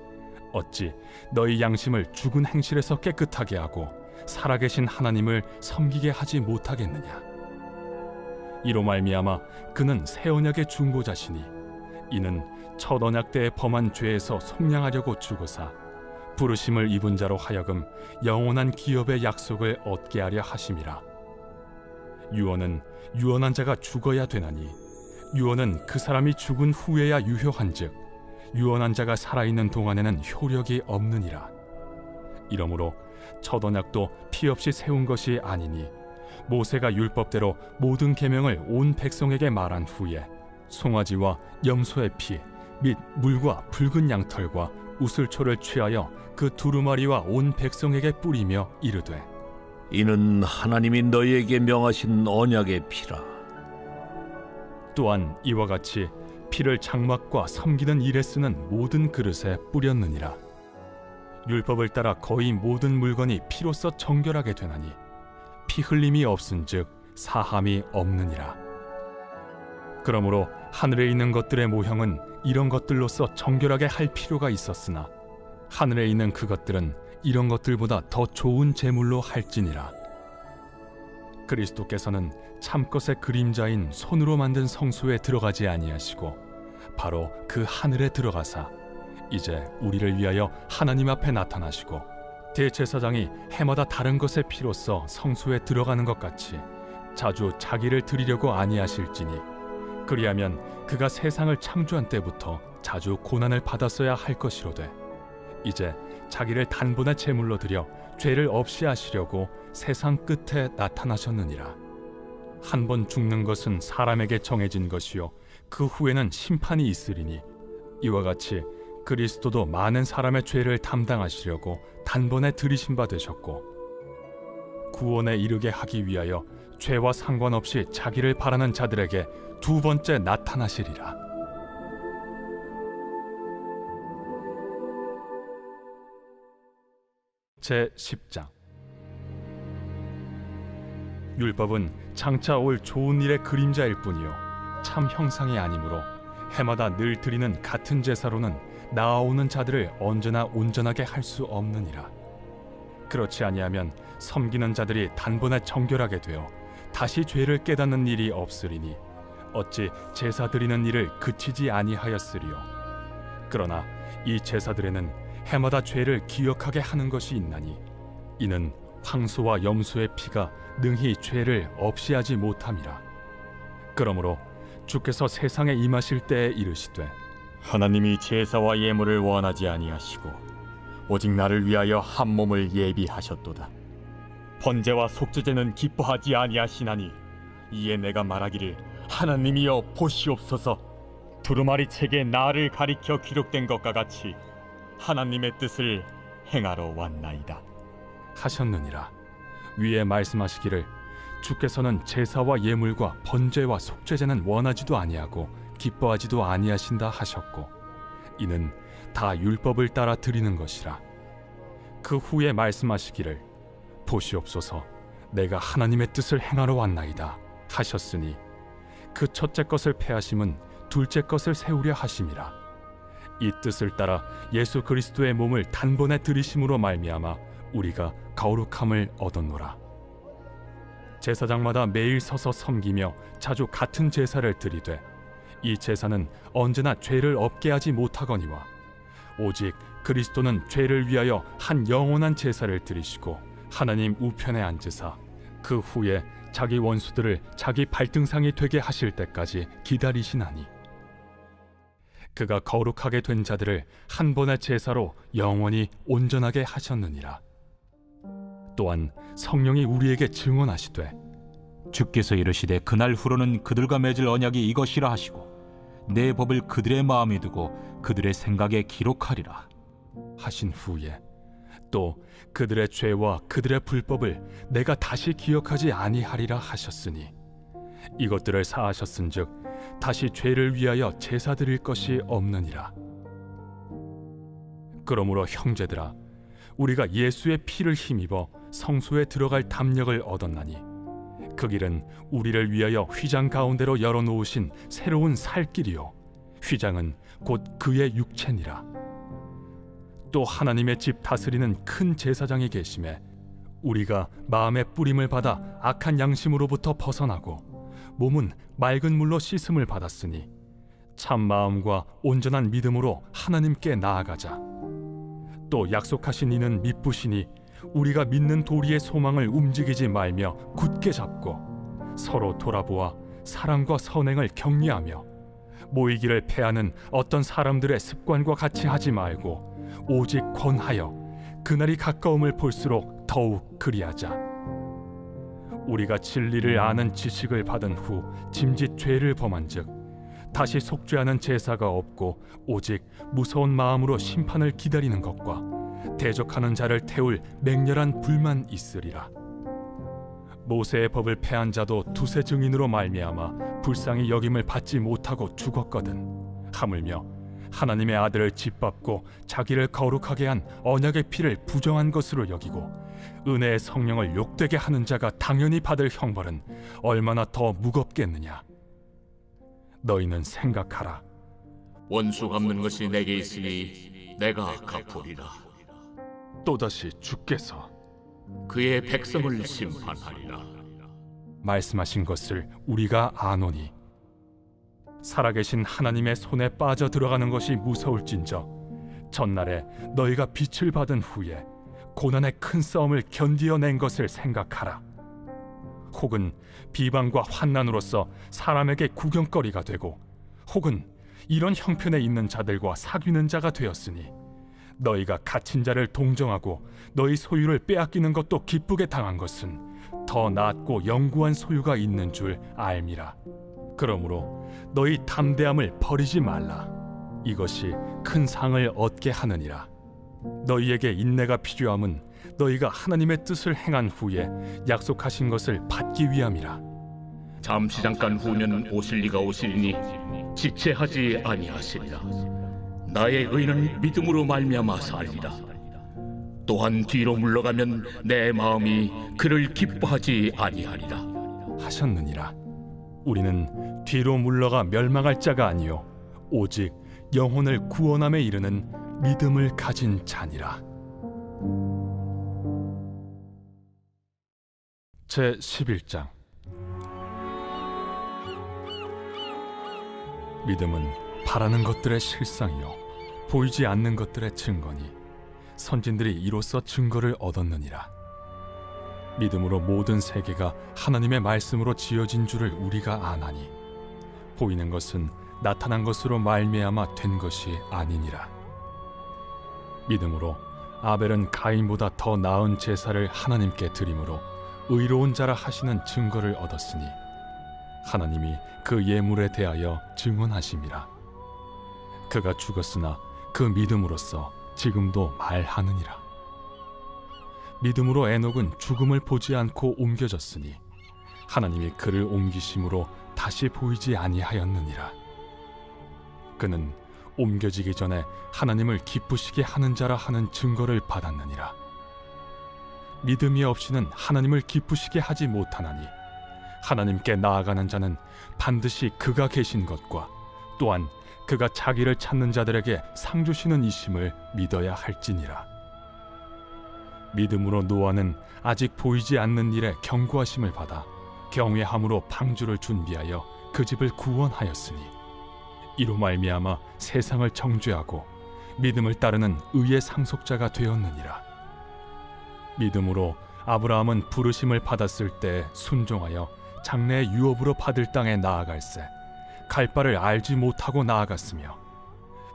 어찌 너희 양심을 죽은 행실에서 깨끗하게 하고 살아계신 하나님을 섬기게 하지 못하겠느냐. 이로 말미암아 그는 새 언약의 중보자시니 이는 첫 언약 때에 범한 죄에서 속량하려고 죽으사 부르심을 입은 자로 하여금 영원한 기업의 약속을 얻게 하려 하심이라. 유언은 유언한 자가 죽어야 되나니 유언은 그 사람이 죽은 후에야 유효한즉 유언한 자가 살아있는 동안에는 효력이 없느니라. 이러므로 첫 언약도 피 없이 세운 것이 아니니 모세가 율법대로 모든 계명을 온 백성에게 말한 후에 송아지와 염소의 피 및 물과 붉은 양털과 우슬초를 취하여 그 두루마리와 온 백성에게 뿌리며 이르되 이는 하나님이 너희에게 명하신 언약의 피라. 또한 이와 같이 피를 장막과 섬기는 일에 쓰는 모든 그릇에 뿌렸느니라. 율법을 따라 거의 모든 물건이 피로써 정결하게 되나니 피 흘림이 없은즉 사함이 없느니라. 그러므로 하늘에 있는 것들의 모형은 이런 것들로서 정결하게 할 필요가 있었으나 하늘에 있는 그것들은 이런 것들보다 더 좋은 제물로 할지니라. 그리스도께서는 참것의 그림자인 손으로 만든 성소에 들어가지 아니하시고 바로 그 하늘에 들어가사 이제 우리를 위하여 하나님 앞에 나타나시고 대제사장이 해마다 다른 것의 피로써 성소에 들어가는 것 같이 자주 자기를 드리려고 아니하실지니 그리하면 그가 세상을 창조한 때부터 자주 고난을 받았어야 할 것이로되 이제 자기를 단번에 제물로 드려 죄를 없이 하시려고 세상 끝에 나타나셨느니라. 한 번 죽는 것은 사람에게 정해진 것이요 그 후에는 심판이 있으리니 이와 같이 그리스도도 많은 사람의 죄를 담당하시려고 단번에 들이신 바 되셨고 구원에 이르게 하기 위하여 죄와 상관없이 자기를 바라는 자들에게 두 번째 나타나시리라. 제10장. 율법은 장차 올 좋은 일의 그림자일 뿐이요 참 형상이 아니므로 해마다 늘 드리는 같은 제사로는 나아오는 자들을 언제나 온전하게 할 수 없느니라. 그렇지 아니하면 섬기는 자들이 단번에 정결하게 되어 다시 죄를 깨닫는 일이 없으리니 어찌 제사 드리는 일을 그치지 아니하였으리요. 그러나 이 제사들에는 해마다 죄를 기억하게 하는 것이 있나니 이는 황소와 염소의 피가 능히 죄를 없이 하지 못함이라. 그러므로 주께서 세상에 임하실 때에 이르시되 하나님이 제사와 예물을 원하지 아니하시고 오직 나를 위하여 한 몸을 예비하셨도다. 번제와 속죄제는 기뻐하지 아니하시나니 이에 내가 말하기를 하나님이여 보시옵소서. 두루마리 책에 나를 가리켜 기록된 것과 같이 하나님의 뜻을 행하러 왔나이다 하셨느니라. 위에 말씀하시기를 주께서는 제사와 예물과 번제와 속죄제는 원하지도 아니하고 기뻐하지도 아니하신다 하셨고 이는 다 율법을 따라 드리는 것이라. 그 후에 말씀하시기를 보시옵소서 내가 하나님의 뜻을 행하러 왔나이다 하셨으니 그 첫째 것을 패하심은 둘째 것을 세우려 하심이라. 이 뜻을 따라 예수 그리스도의 몸을 단번에 들이심으로 말미암아 우리가 거룩함을 얻었노라. 제사장마다 매일 서서 섬기며 자주 같은 제사를 드리되 이 제사는 언제나 죄를 없게 하지 못하거니와 오직 그리스도는 죄를 위하여 한 영원한 제사를 드리시고 하나님 우편에 앉으사 그 후에 자기 원수들을 자기 발등상이 되게 하실 때까지 기다리시나니 그가 거룩하게 된 자들을 한 번의 제사로 영원히 온전하게 하셨느니라. 또한 성령이 우리에게 증언하시되 주께서 이르시되 그날 후로는 그들과 맺을 언약이 이것이라 하시고 내 법을 그들의 마음에 두고 그들의 생각에 기록하리라 하신 후에 또 그들의 죄와 그들의 불법을 내가 다시 기억하지 아니하리라 하셨으니 이것들을 사하셨은즉 다시 죄를 위하여 제사 드릴 것이 없느니라. 그러므로 형제들아 우리가 예수의 피를 힘입어 성소에 들어갈 담력을 얻었나니 그 길은 우리를 위하여 휘장 가운데로 열어놓으신 새로운 살길이요 휘장은 곧 그의 육체니라. 또 하나님의 집 다스리는 큰 제사장이 계심에 우리가 마음의 뿌림을 받아 악한 양심으로부터 벗어나고 몸은 맑은 물로 씻음을 받았으니 참 마음과 온전한 믿음으로 하나님께 나아가자. 또 약속하신 이는 미쁘시니 우리가 믿는 도리의 소망을 움직이지 말며 굳게 잡고 서로 돌아보아 사랑과 선행을 격려하며 모이기를 패하는 어떤 사람들의 습관과 같이 하지 말고 오직 권하여 그날이 가까움을 볼수록 더욱 그리하자. 우리가 진리를 아는 지식을 받은 후 짐짓 죄를 범한즉 다시 속죄하는 제사가 없고 오직 무서운 마음으로 심판을 기다리는 것과 대적하는 자를 태울 맹렬한 불만 있으리라. 모세의 법을 패한 자도 두세 증인으로 말미암아 불쌍히 여김을 받지 못하고 죽었거든. 하물며 하나님의 아들을 짓밟고 자기를 거룩하게 한 언약의 피를 부정한 것으로 여기고 은혜의 성령을 욕되게 하는 자가 당연히 받을 형벌은 얼마나 더 무겁겠느냐. 너희는 생각하라. 원수 갚는 것이 내게 있으니 내가 갚으리라. 또다시 주께서 그의 백성을 심판하리라. 말씀하신 것을 우리가 아노니 살아계신 하나님의 손에 빠져 들어가는 것이 무서울진저 전날에 너희가 빛을 받은 후에 고난의 큰 싸움을 견디어낸 것을 생각하라. 혹은 비방과 환난으로서 사람에게 구경거리가 되고 혹은 이런 형편에 있는 자들과 사귀는 자가 되었으니 너희가 갇힌 자를 동정하고 너희 소유를 빼앗기는 것도 기쁘게 당한 것은 더 낫고 영구한 소유가 있는 줄 알미라. 그러므로 너희 담대함을 버리지 말라. 이것이 큰 상을 얻게 하느니라. 너희에게 인내가 필요함은 너희가 하나님의 뜻을 행한 후에 약속하신 것을 받기 위함이라. 잠시 잠깐 후면 오실 이가 오시리니 지체하지 아니하시리라. 나의 의는 믿음으로 말미암아 살리라. 또한 뒤로 물러가면 내 마음이 그를 기뻐하지 아니하리라 하셨느니라. 우리는 뒤로 물러가 멸망할 자가 아니요 오직 영혼을 구원함에 이르는 믿음을 가진 자니라. 제 11장. 믿음은 바라는 것들의 실상이요 보이지 않는 것들의 증거니 선진들이 이로써 증거를 얻었느니라. 믿음으로 모든 세계가 하나님의 말씀으로 지어진 줄을 우리가 아나니 보이는 것은 나타난 것으로 말미암아 된 것이 아니니라. 믿음으로 아벨은 가인보다 더 나은 제사를 하나님께 드림으로 의로운 자라 하시는 증거를 얻었으니 하나님이 그 예물에 대하여 증언하심이라. 그가 죽었으나 그 믿음으로써 지금도 말하느니라. 믿음으로 에녹은 죽음을 보지 않고 옮겨졌으니 하나님이 그를 옮기심으로 다시 보이지 아니하였느니라. 그는 옮겨지기 전에 하나님을 기쁘시게 하는 자라 하는 증거를 받았느니라. 믿음이 없이는 하나님을 기쁘시게 하지 못하나니 하나님께 나아가는 자는 반드시 그가 계신 것과 또한 그가 자기를 찾는 자들에게 상 주시는 이심을 믿어야 할지니라. 믿음으로 노아는 아직 보이지 않는 일에 경고하심을 받아 경외함으로 방주를 준비하여 그 집을 구원하였으니 이로 말미암아 세상을 정죄하고 믿음을 따르는 의의 상속자가 되었느니라. 믿음으로 아브라함은 부르심을 받았을 때 순종하여 장래의 유업으로 받을 땅에 나아갈새 갈 바를 알지 못하고 나아갔으며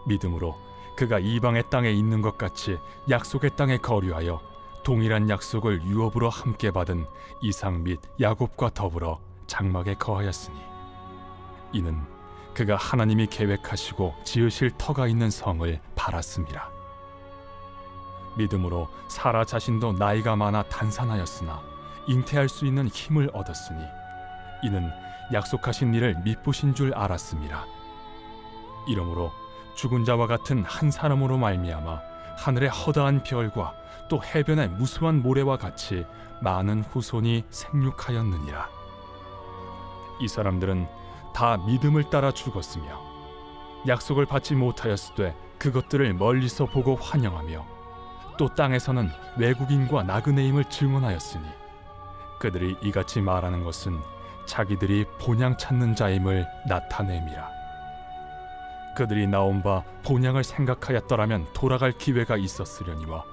믿음으로 그가 이방의 땅에 있는 것 같이 약속의 땅에 거류하여 동일한 약속을 유업으로 함께 받은 이삭 및 야곱과 더불어 장막에 거하였으니 이는 그가 하나님이 계획하시고 지으실 터가 있는 성을 바랐음이라. 믿음으로 사라 자신도 나이가 많아 단산하였으나 잉태할 수 있는 힘을 얻었으니 이는 약속하신 일을 미쁘신 줄 알았음이라. 이러므로 죽은 자와 같은 한 사람으로 말미암아 하늘의 허다한 별과 또 해변의 무수한 모래와 같이 많은 후손이 생육하였느니라. 이 사람들은 다 믿음을 따라 죽었으며 약속을 받지 못하였으되 그것들을 멀리서 보고 환영하며 또 땅에서는 외국인과 나그네임을 증언하였으니 그들이 이같이 말하는 것은 자기들이 본향 찾는 자임을 나타냄이라. 그들이 나온 바 본향을 생각하였더라면 돌아갈 기회가 있었으려니와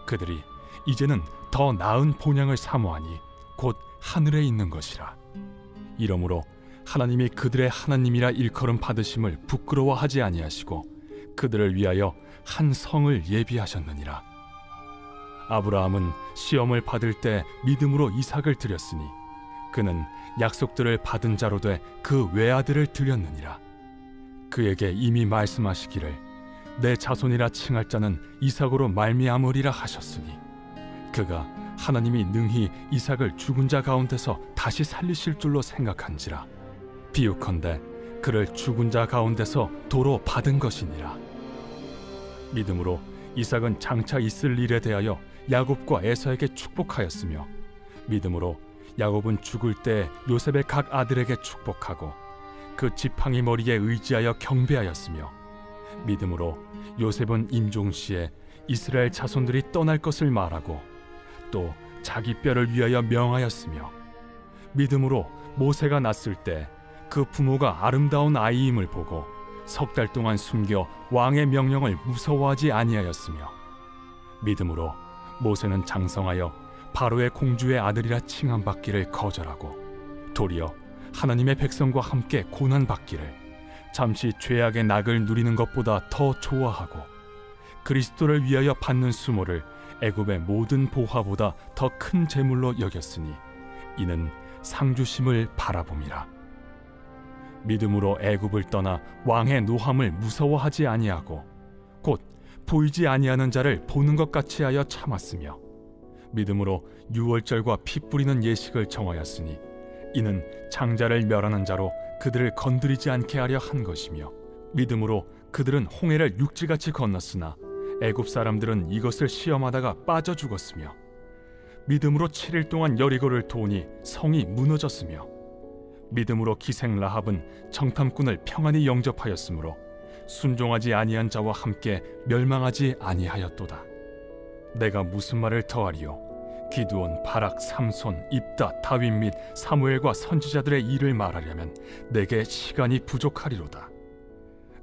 그들이 이제는 더 나은 본향을 사모하니 곧 하늘에 있는 것이라. 이러므로 하나님이 그들의 하나님이라 일컬음 받으심을 부끄러워하지 아니하시고 그들을 위하여 한 성을 예비하셨느니라. 아브라함은 시험을 받을 때 믿음으로 이삭을 드렸으니 그는 약속들을 받은 자로 돼 그 외아들을 드렸느니라. 그에게 이미 말씀하시기를 내 자손이라 칭할 자는 이삭으로 말미암으리라 하셨으니 그가 하나님이 능히 이삭을 죽은 자 가운데서 다시 살리실 줄로 생각한지라. 비유컨대 그를 죽은 자 가운데서 도로 받은 것이니라. 믿음으로 이삭은 장차 있을 일에 대하여 야곱과 에서에게 축복하였으며 믿음으로 야곱은 죽을 때 요셉의 각 아들에게 축복하고 그 지팡이 머리에 의지하여 경배하였으며 믿음으로 요셉은 임종시에 이스라엘 자손들이 떠날 것을 말하고 또 자기 뼈를 위하여 명하였으며 믿음으로 모세가 낳았을 때 그 부모가 아름다운 아이임을 보고 석 달 동안 숨겨 왕의 명령을 무서워하지 아니하였으며 믿음으로 모세는 장성하여 바로의 공주의 아들이라 칭함받기를 거절하고 도리어 하나님의 백성과 함께 고난받기를 잠시 죄악의 낙을 누리는 것보다 더 좋아하고 그리스도를 위하여 받는 수모를 애굽의 모든 보화보다 더 큰 재물로 여겼으니 이는 상주심을 바라봄이라. 믿음으로 애굽을 떠나 왕의 노함을 무서워하지 아니하고 곧 보이지 아니하는 자를 보는 것 같이 하여 참았으며 믿음으로 유월절과 피 뿌리는 예식을 정하였으니 이는 장자를 멸하는 자로 그들을 건드리지 않게 하려 한 것이며 믿음으로 그들은 홍해를 육지같이 건넜으나 애굽 사람들은 이것을 시험하다가 빠져 죽었으며 믿음으로 7일 동안 여리고를 도우니 성이 무너졌으며 믿음으로 기생 라합은 정탐꾼을 평안히 영접하였으므로 순종하지 아니한 자와 함께 멸망하지 아니하였도다. 내가 무슨 말을 더하리요? 기드온, 바락, 삼손, 입다, 다윗 및 사무엘과 선지자들의 일을 말하려면 내게 시간이 부족하리로다.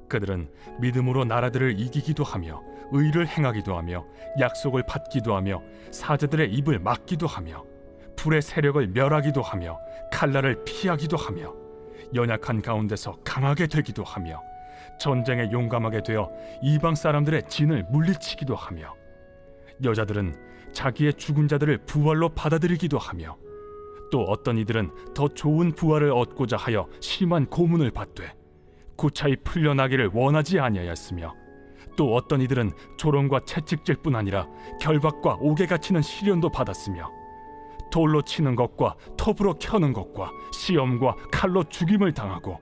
그들은 믿음으로 나라들을 이기기도 하며 의를 행하기도 하며 약속을 받기도 하며 사자들의 입을 막기도 하며 불의 세력을 멸하기도 하며 칼날을 피하기도 하며 연약한 가운데서 강하게 되기도 하며 전쟁에 용감하게 되어 이방 사람들의 진을 물리치기도 하며 여자들은 자기의 죽은 자들을 부활로 받아들이기도 하며 또 어떤 이들은 더 좋은 부활을 얻고자 하여 심한 고문을 받되 고차히 풀려나기를 원하지 아니하였으며 또 어떤 이들은 조롱과 채찍질 뿐 아니라 결박과 옥에 갇히는 시련도 받았으며 돌로 치는 것과 톱으로 켜는 것과 시험과 칼로 죽임을 당하고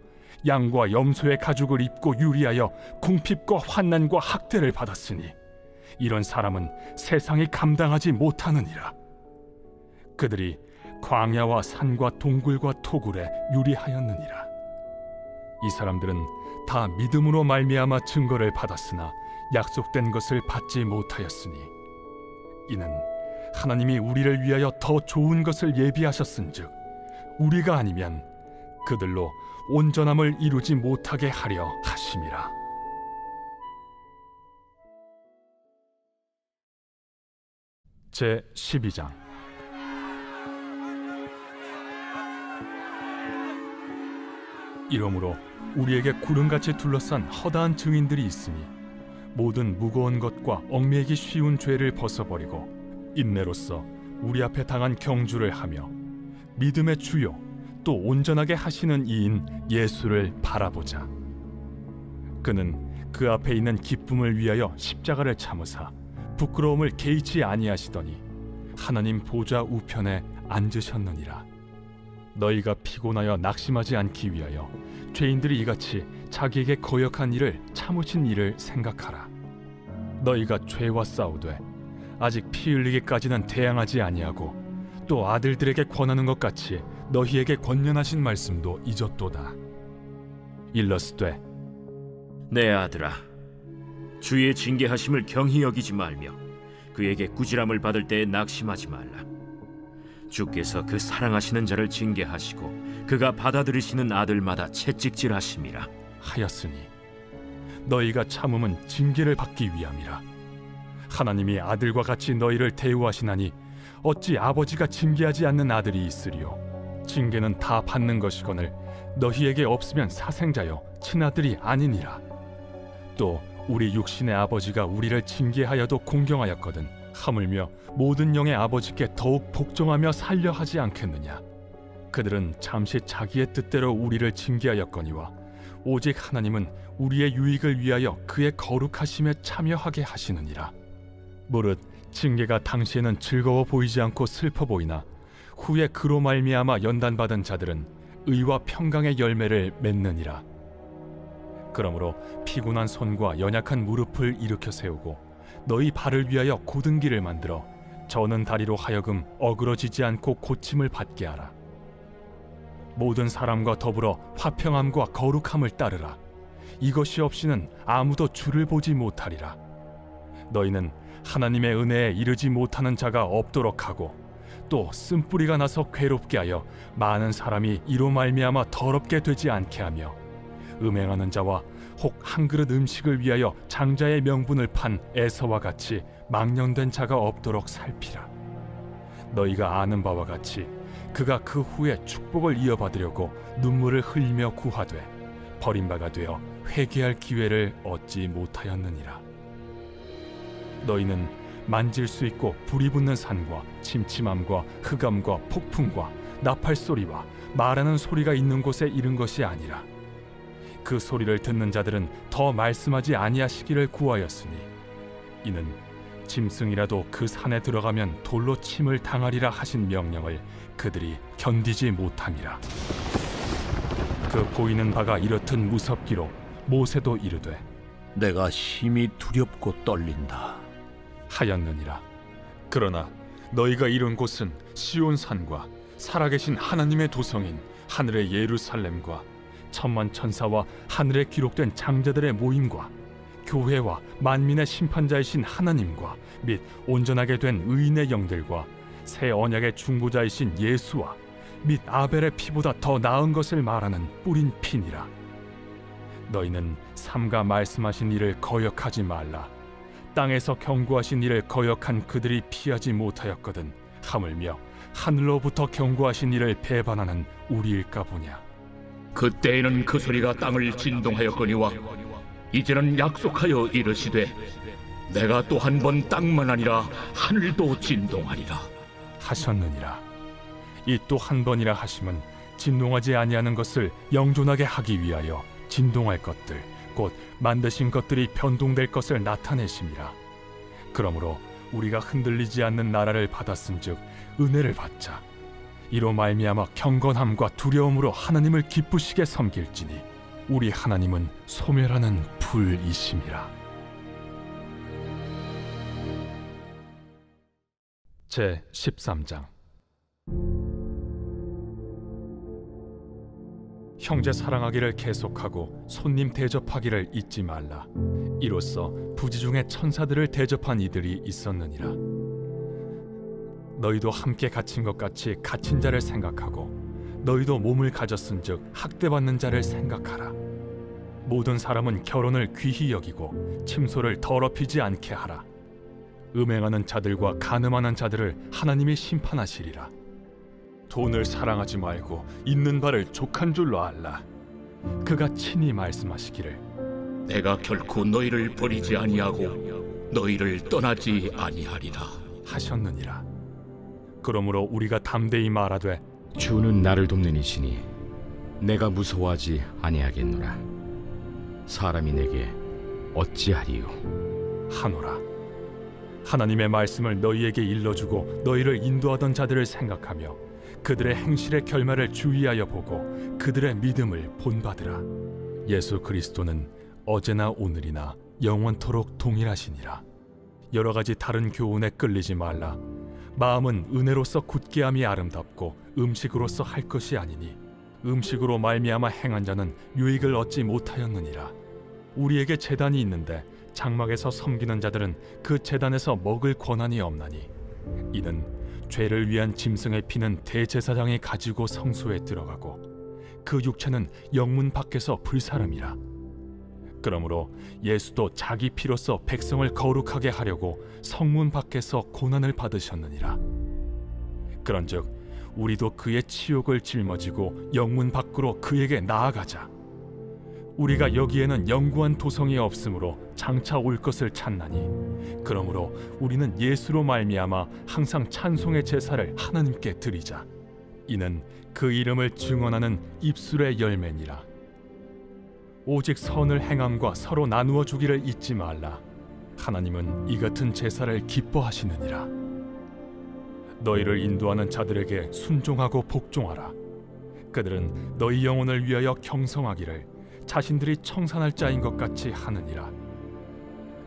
양과 염소의 가죽을 입고 유리하여 궁핍과 환난과 학대를 받았으니 이런 사람은 세상이 감당하지 못하느니라. 그들이 광야와 산과 동굴과 토굴에 유리하였느니라. 이 사람들은 다 믿음으로 말미암아 증거를 받았으나 약속된 것을 받지 못하였으니 이는 하나님이 우리를 위하여 더 좋은 것을 예비하셨은즉 우리가 아니면 그들로 온전함을 이루지 못하게 하려 하심이라. 제 12장. 이러므로 우리에게 구름같이 둘러싼 허다한 증인들이 있으니 모든 무거운 것과 얽매이기 쉬운 죄를 벗어버리고 인내로써 우리 앞에 당한 경주를 하며 믿음의 주요 또 온전하게 하시는 이인 예수를 바라보자. 그는 그 앞에 있는 기쁨을 위하여 십자가를 참으사 부끄러움을 개의치 아니하시더니 하나님 보좌 우편에 앉으셨느니라. 너희가 피곤하여 낙심하지 않기 위하여 죄인들이 이같이 자기에게 거역한 일을 참으신 일을 생각하라. 너희가 죄와 싸우되 아직 피 흘리기까지는 대항하지 아니하고 또 아들들에게 권하는 것 같이 너희에게 권면하신 말씀도 잊었도다. 일러스되 내 아들아, 주의 징계하심을 경히 여기지 말며 그에게 꾸지람을 받을 때에 낙심하지 말라. 주께서 그 사랑하시는 자를 징계하시고 그가 받아들이시는 아들마다 채찍질하심이라. 하였으니 너희가 참음은 징계를 받기 위함이라. 하나님이 아들과 같이 너희를 대우하시나니 어찌 아버지가 징계하지 않는 아들이 있으리요. 징계는 다 받는 것이거늘 너희에게 없으면 사생자여 친아들이 아니니라. 또 우리 육신의 아버지가 우리를 징계하여도 공경하였거든 하물며 모든 영의 아버지께 더욱 복종하며 살려 하지 않겠느냐. 그들은 잠시 자기의 뜻대로 우리를 징계하였거니와 오직 하나님은 우리의 유익을 위하여 그의 거룩하심에 참여하게 하시느니라. 무릇 징계가 당시에는 즐거워 보이지 않고 슬퍼 보이나 후에 그로 말미암아 연단받은 자들은 의와 평강의 열매를 맺느니라. 그러므로 피곤한 손과 연약한 무릎을 일으켜 세우고 너희 발을 위하여 곧은 길을 만들어 저는 다리로 하여금 어그러지지 않고 고침을 받게 하라. 모든 사람과 더불어 화평함과 거룩함을 따르라. 이것이 없이는 아무도 주를 보지 못하리라. 너희는 하나님의 은혜에 이르지 못하는 자가 없도록 하고 또 쓴뿌리가 나서 괴롭게 하여 많은 사람이 이로 말미암아 더럽게 되지 않게 하며 음행하는 자와 혹 한 그릇 음식을 위하여 장자의 명분을 판 에서와 같이 망령된 자가 없도록 살피라. 너희가 아는 바와 같이 그가 그 후에 축복을 이어받으려고 눈물을 흘리며 구하되 버림바가 되어 회개할 기회를 얻지 못하였느니라. 너희는 만질 수 있고 불이 붙는 산과 침침함과 흑암과 폭풍과 나팔 소리와 말하는 소리가 있는 곳에 이른 것이 아니라 그 소리를 듣는 자들은 더 말씀하지 아니하시기를 구하였으니 이는 짐승이라도 그 산에 들어가면 돌로 침을 당하리라 하신 명령을 그들이 견디지 못함이라. 그 보이는 바가 이렇듯 무섭기로 모세도 이르되 내가 심히 두렵고 떨린다 하였느니라. 그러나 너희가 이룬 곳은 시온 산과 살아계신 하나님의 도성인 하늘의 예루살렘과 천만 천사와 하늘에 기록된 장자들의 모임과 교회와 만민의 심판자이신 하나님과 및 온전하게 된 의인의 영들과 새 언약의 중보자이신 예수와 및 아벨의 피보다 더 나은 것을 말하는 뿌린 피니라. 너희는 삼가 말씀하신 일을 거역하지 말라. 땅에서 경고하신 일을 거역한 그들이 피하지 못하였거든 하물며 하늘로부터 경고하신 일을 배반하는 우리일까 보냐. 그때에는 그 소리가 땅을 진동하였거니와 이제는 약속하여 이르시되 내가 또 한 번 땅만 아니라 하늘도 진동하리라 하셨느니라. 이 또 한 번이라 하심은 진동하지 아니하는 것을 영존하게 하기 위하여 진동할 것들 곧 만드신 것들이 변동될 것을 나타내심이라. 그러므로 우리가 흔들리지 않는 나라를 받았은즉 은혜를 받자. 이로 말미암아 경건함과 두려움으로 하나님을 기쁘시게 섬길지니 우리 하나님은 소멸하는 불이심이라. 제 13장. 형제 사랑하기를 계속하고 손님 대접하기를 잊지 말라. 이로써 부지 중에 천사들을 대접한 이들이 있었느니라. 너희도 함께 갇힌 것 같이 갇힌 자를 생각하고 너희도 몸을 가졌은즉 학대받는 자를 생각하라. 모든 사람은 결혼을 귀히 여기고 침소를 더럽히지 않게 하라. 음행하는 자들과 간음하는 자들을 하나님이 심판하시리라. 돈을 사랑하지 말고 있는 바를 족한 줄로 알라. 그가 친히 말씀하시기를 내가 결코 너희를 버리지 아니하고 너희를 떠나지 아니하리라 하셨느니라. 그러므로 우리가 담대히 말하되 주는 나를 돕는 이시니 내가 무서워하지 아니하겠노라. 사람이 내게 어찌하리요 하노라. 하나님의 말씀을 너희에게 일러주고 너희를 인도하던 자들을 생각하며 그들의 행실의 결말을 주의하여 보고 그들의 믿음을 본받으라. 예수 그리스도는 어제나 오늘이나 영원토록 동일하시니라. 여러 가지 다른 교훈에 끌리지 말라. 마음은 은혜로서 굳게함이 아름답고 음식으로서 할 것이 아니니 음식으로 말미암아 행한 자는 유익을 얻지 못하였느니라. 우리에게 제단이 있는데 장막에서 섬기는 자들은 그 제단에서 먹을 권한이 없나니 이는 죄를 위한 짐승의 피는 대제사장이 가지고 성소에 들어가고 그 육체는 영문 밖에서 불사름이라. 그러므로 예수도 자기 피로써 백성을 거룩하게 하려고 성문 밖에서 고난을 받으셨느니라. 그런즉 우리도 그의 치욕을 짊어지고 영문 밖으로 그에게 나아가자. 우리가 여기에는 영구한 도성이 없으므로 장차 올 것을 찾나니, 그러므로 우리는 예수로 말미암아 항상 찬송의 제사를 하나님께 드리자. 이는 그 이름을 증언하는 입술의 열매니라. 오직 선을 행함과 서로 나누어 주기를 잊지 말라. 하나님은 이 같은 제사를 기뻐하시느니라. 너희를 인도하는 자들에게 순종하고 복종하라. 그들은 너희 영혼을 위하여 경성하기를 자신들이 청산할 자인 것 같이 하느니라.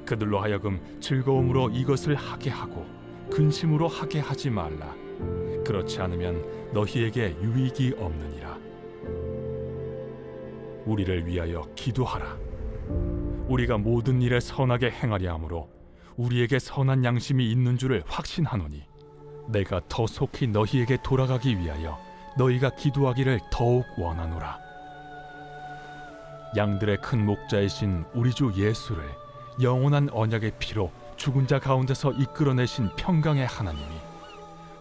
그들로 하여금 즐거움으로 이것을 하게 하고 근심으로 하게 하지 말라. 그렇지 않으면 너희에게 유익이 없느니라. 우리를 위하여 기도하라. 우리가 모든 일에 선하게 행하려 함으로 우리에게 선한 양심이 있는 줄을 확신하노니, 내가 더 속히 너희에게 돌아가기 위하여 너희가 기도하기를 더욱 원하노라. 양들의 큰 목자이신 우리 주 예수를 영원한 언약의 피로 죽은 자 가운데서 이끌어내신 평강의 하나님이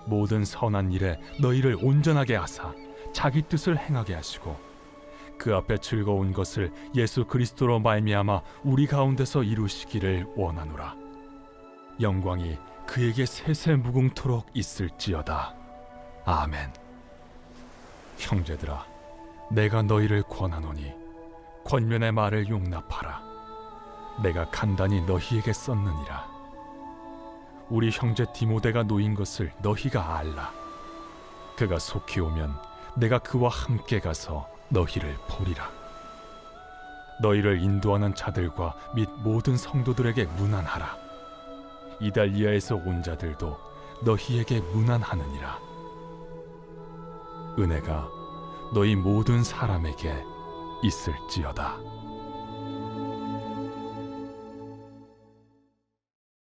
모든 선한 일에 너희를 온전하게 하사 자기 뜻을 행하게 하시고, 그 앞에 즐거운 것을 예수 그리스도로 말미암아 우리 가운데서 이루시기를 원하노라. 영광이 그에게 세세무궁토록 있을지어다. 아멘. 형제들아, 내가 너희를 권하노니 권면의 말을 용납하라. 내가 간단히 너희에게 썼느니라. 우리 형제 디모데가 놓인 것을 너희가 알라. 그가 속히 오면 내가 그와 함께 가서 너희를 보리라. 너희를 인도하는 자들과 및 모든 성도들에게 문안하라. 이달리아에서 온 자들도 너희에게 문안하느니라. 은혜가 너희 모든 사람에게 있을지어다.